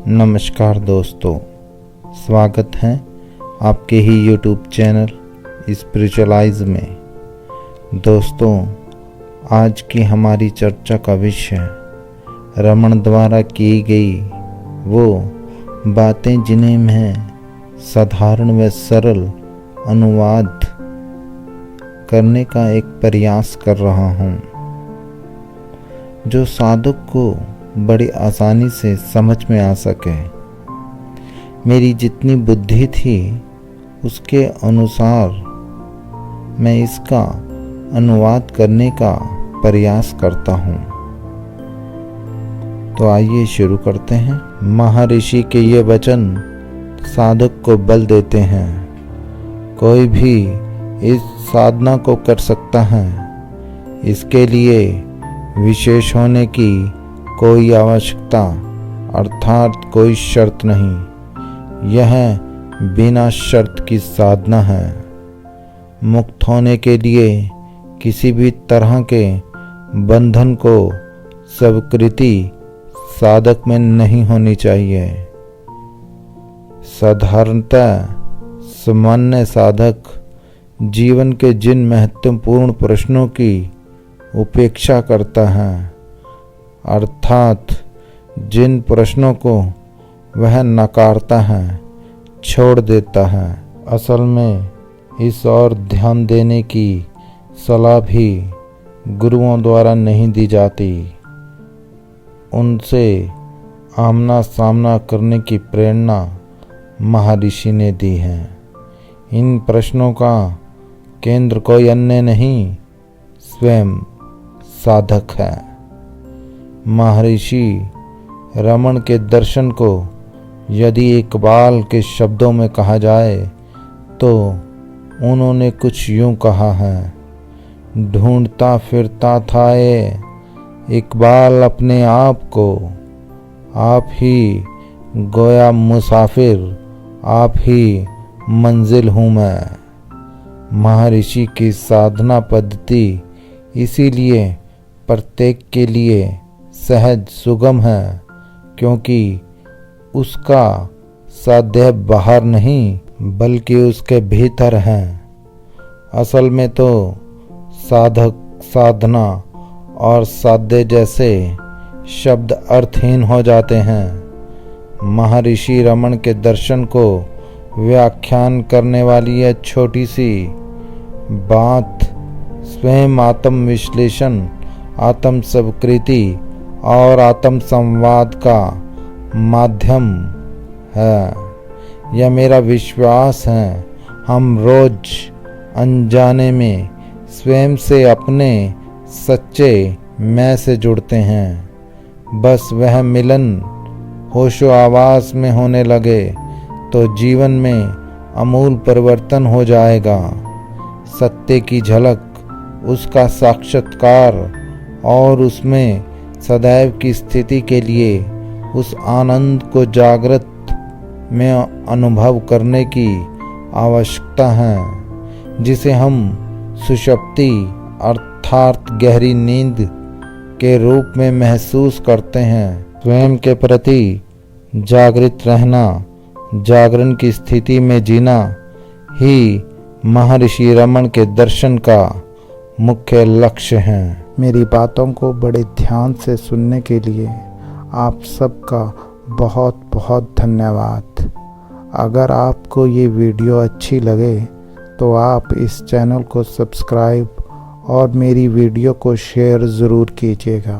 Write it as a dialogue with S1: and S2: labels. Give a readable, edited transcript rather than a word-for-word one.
S1: नमस्कार दोस्तों, स्वागत है आपके ही YouTube चैनल स्पिरिचुअलाइज में। दोस्तों, आज की हमारी चर्चा का विषय रमन द्वारा की गई वो बातें जिन्हें मैं साधारण व सरल अनुवाद करने का एक प्रयास कर रहा हूँ, जो साधक को बड़ी आसानी से समझ में आ सके। मेरी जितनी बुद्धि थी उसके अनुसार मैं इसका अनुवाद करने का प्रयास करता हूँ। तो आइए शुरू करते हैं। महर्षि के ये वचन साधक को बल देते हैं। कोई भी इस साधना को कर सकता है। इसके लिए विशेष होने की कोई आवश्यकता अर्थात कोई शर्त नहीं। यह बिना शर्त की साधना है। मुक्त होने के लिए किसी भी तरह के बंधन को स्वीकृति साधक में नहीं होनी चाहिए। साधारणतः सामान्य साधक जीवन के जिन महत्वपूर्ण प्रश्नों की उपेक्षा करता है, अर्थात जिन प्रश्नों को वह नकारता है, छोड़ देता है, असल में इस ओर ध्यान देने की सलाह भी गुरुओं द्वारा नहीं दी जाती। उनसे आमना सामना करने की प्रेरणा महर्षि ने दी है। इन प्रश्नों का केंद्र कोई अन्य नहीं, स्वयं साधक है। महर्षि रमन के दर्शन को यदि इकबाल के शब्दों में कहा जाए तो उन्होंने कुछ यूं कहा है। ढूंढता फिरता था ये इकबाल अपने आप को, आप ही गोया मुसाफिर, आप ही मंजिल हूँ मैं। महर्षि की साधना पद्धति इसीलिए प्रत्येक के लिए सहज सुगम है, क्योंकि उसका साध्य बाहर नहीं बल्कि उसके भीतर है। असल में तो साधक, साधना और साध्य जैसे शब्द अर्थहीन हो जाते हैं। महर्षि रमन के दर्शन को व्याख्यान करने वाली यह छोटी सी बात स्वयं आत्म विश्लेषण, आत्म स्वीकृति और आत्म संवाद का माध्यम है। यह मेरा विश्वास है। हम रोज अनजाने में स्वयं से अपने सच्चे मैं से जुड़ते हैं। बस वह मिलन होशो आवास में होने लगे तो जीवन में आमूल परिवर्तन हो जाएगा। सत्य की झलक, उसका साक्षात्कार और उसमें सदैव की स्थिति के लिए उस आनंद को जागृत में अनुभव करने की आवश्यकता है, जिसे हम सुषुप्ति अर्थात गहरी नींद के रूप में महसूस करते हैं। स्वयं के प्रति जागृत रहना, जागरण की स्थिति में जीना ही महर्षि रमन के दर्शन का मुख्य लक्ष्य है। मेरी बातों को बड़े ध्यान से सुनने के लिए आप सबका बहुत बहुत धन्यवाद। अगर आपको ये वीडियो अच्छी लगे तो आप इस चैनल को सब्सक्राइब और मेरी वीडियो को शेयर ज़रूर कीजिएगा।